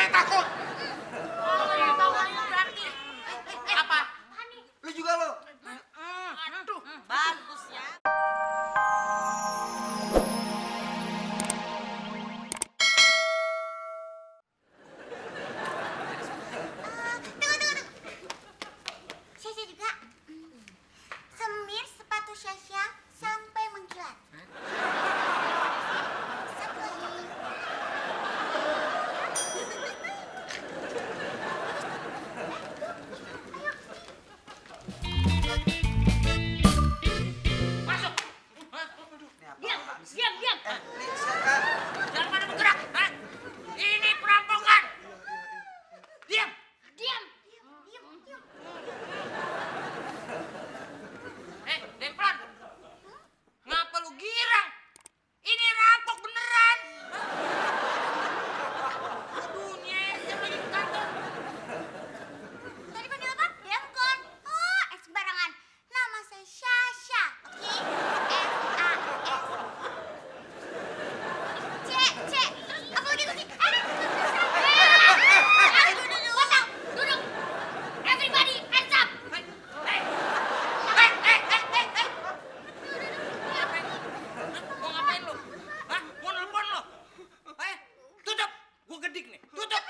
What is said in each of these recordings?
saya takut. Apa? Lu juga lo. Aduh, bagus ya. Syasha juga. Semir sepatu Syasha sampai mengkilat. Satu lagi. Masuk. Diam. Ini siapa? Jangan pada bergerak. Hah? Ini perampokan. Diam. Diam. Demplan. Ngapa lu girang? Ini rampok beneran. Aduh, nyetir lagi ke kantor. Tadi panggil apa? Demkon. Oh, sembarangan. Nama saya Syasha. Oke? S-A-S. C. Terus apa lagi tuh sih? Duduk. Everybody, hands up. Mau ngapain lu? Hah? Mau nelpon lu? Tutup. Gua gedik nih. Tutup.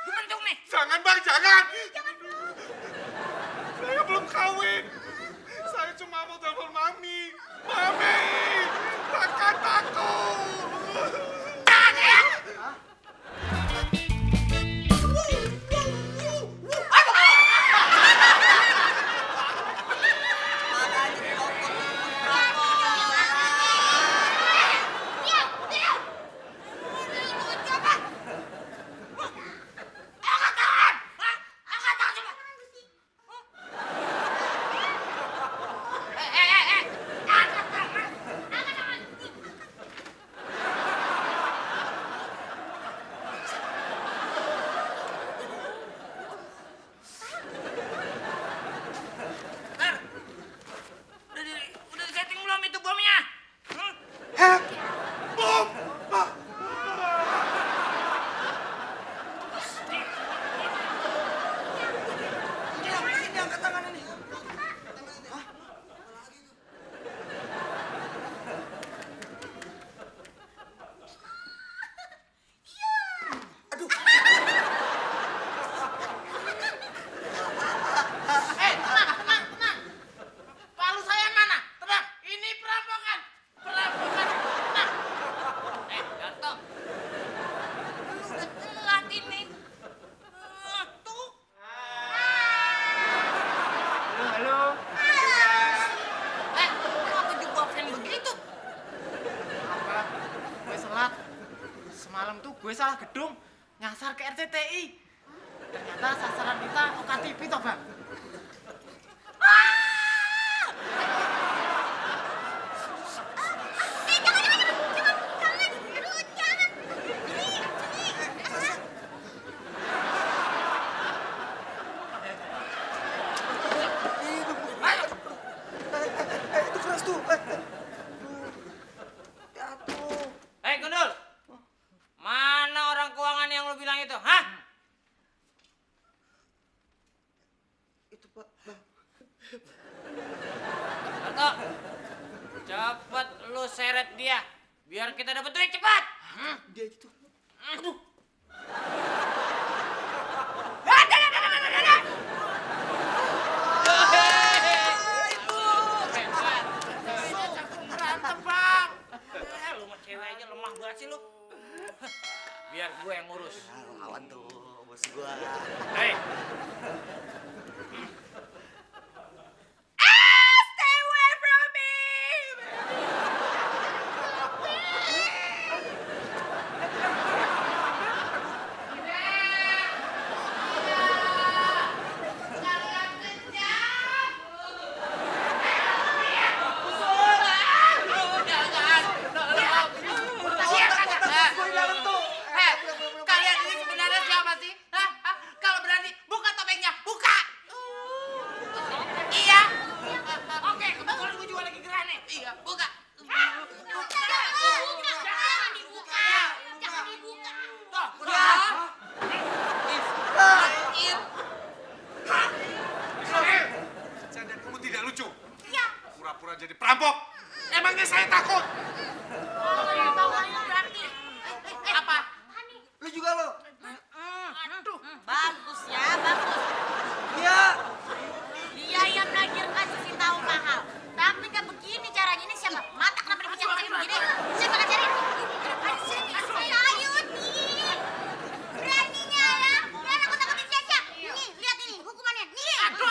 Gua bentuk nih. Jangan bang, jangan. Saya belum kawin. Saya cuma mau telepon mami. Mami, takkan takut. Jangan ya. Angkat tangan. Hah? Angkat tangan coba. Angkat tangan. Ntar. Udah di-setting belum itu bomnya? Hah? Bom. Ini angkat tangan ini. Tenang. Palu saya mana? Tenang. Ini perampokan. Tenang. Gatot. Lu udah telat ini. Tuh. Halo. Kenapa juga fan begitu? Apa? Gue salah. Semalam tuh gue salah gedung, nyasar ke RCTI. Ternyata sasaran kita OKTV toh, Bang. Itu keras tuh. Jatuh. Gundul. Mana orang keuangan yang lu bilang itu? Hah? Itu Pak, Bang. Gatot. Cepet lu seret dia. Biar kita dapat duit cepat. Dia itu. Aduh. Berantem, Bang. Lu mah cewek aja lemah banget sih lu. Biar gue yang ngurus. Lawan tuh bos gua. Hei. Stay away from me. Kalian ini sebenarnya siapa sih? Hah? Kalau berani buka topengnya, buka. Iya. Oke, kebetulan gue juga lagi gerah nih. Iya, buka. Jangan dibuka. Tuh, udah. jadi perampok. Emangnya saya takut? Kalau yang tahu ayo berarti. Apa? Lu juga lo. Aduh. Bagus ya, bagus. Iya. Dia yang nagih kasih tahu mahal. Tapi kan begini caranya ini siapa? Mata kenapa dipecah-pecahin begini? Siapa ngajarin? Ayo nih. Beraninya ya. Jangan aku takutin Caca. Nih, lihat ini hukumannya. Nih. Aduh.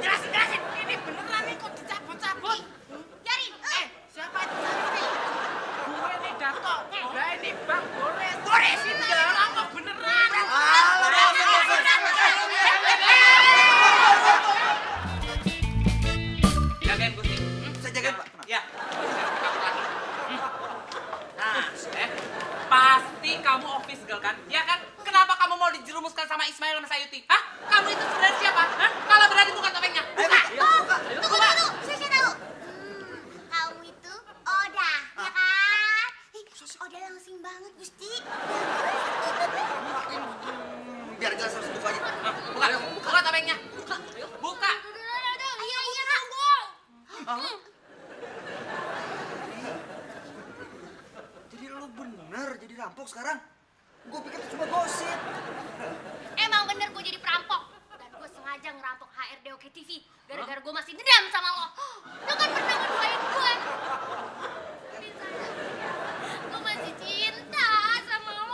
Jelasin. Ini beneran nih kok dicabut-cabut. Jarin. Siapa itu? Gue nih Dato. Lah ini Bang Boris ini rampok beneran. Jagain Gusti. Saya jagain, Pak. Tenang. Ya. Nah, pasti kamu office girl kan? Ya kan? Kenapa kamu mau dijerumuskan sama Ismail sama Sayuti? Hah? Kamu itu sebenarnya siapa? Hah? Kalau berani buka topengnya. Buka. Tunggu. Saya tahu. Kamu itu Oda, ya kan? Oda langsing banget, Gusti. Biar jelas harus buka aja. Buka topengnya. Buka. Iya, tunggu. Jadi lu bener jadi rampok sekarang? Gue pikir itu cuma gosip. Emang bener gue jadi perampok. Dan gue sengaja ngerampok HRD Oke TV. Gara-gara gue masih dendam sama lo. Lo kan pernah ngeduain gue. Tapi sayangnya, gue masih cinta sama lo.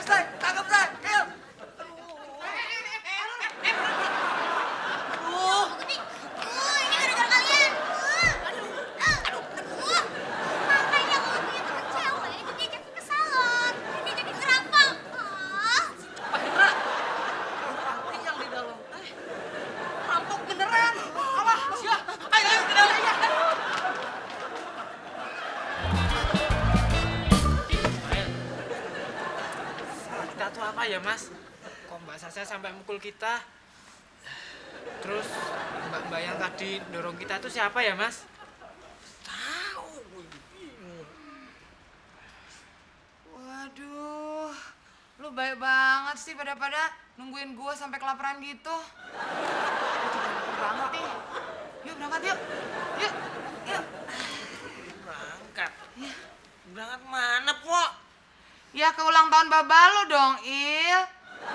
Say, tangkap Say. Ayo. Ini gara-gara kalian. Makanya kalau punya temen cewek itu diajakin ke salon. Diajakin ngerampok. Pak Hendra. Berarti yang di dalam teh rampok beneran. Apa? Siap. Ayo ke dalam. Salah kita tuh apa ya, Mas? Kok Mbak Sasha sampai mukul kita? Terus mbak-mbak yang tadi dorong kita tuh siapa ya, Mas? Waduh, lu baik banget sih pada nungguin gua sampai kelaparan gitu. Gua juga lapar banget nih. Yuk berangkat yuk. Yuk. Berangkat. Berangkat mana, Pok? Ya ke ulang tahun baba lu dong, Il.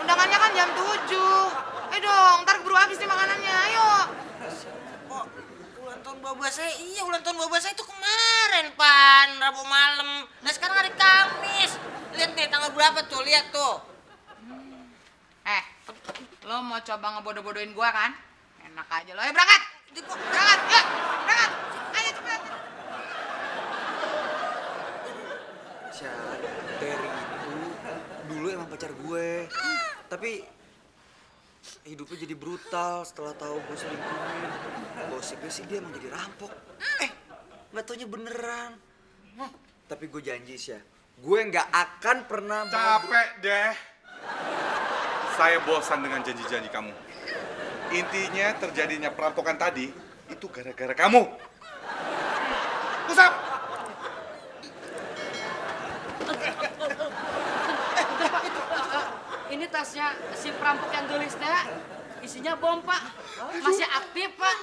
Undangannya kan jam 7. Dong, ntar keburu habis nih makanannya, ayo. Pok, ulang tahun baba saya, ulang tahun baba saya itu kemarin, Pan, Rabu malam. Nah sekarang hari Kamis. Lihat nih, tanggal berapa tuh, lihat tuh. Lo mau coba ngebodoh-bodohin gua kan? Enak aja lo, ayo berangkat. Berangkat, yuk, berangkat. Ayo cepet. Syah, Terry itu dulu emang pacar gue. Tapi hidupnya jadi brutal setelah tahu gue selingkuhin. Gosipnya sih dia emang jadi rampok. Nggak taunya beneran. Tapi gue janji Syah, gue nggak akan pernah Capek deh. Saya bosan dengan janji-janji kamu. Intinya terjadinya perampokan tadi itu gara-gara kamu. Usap. Ini tasnya si perampok yang gelis teh isinya bom, Pak. Masih aktif, Pak.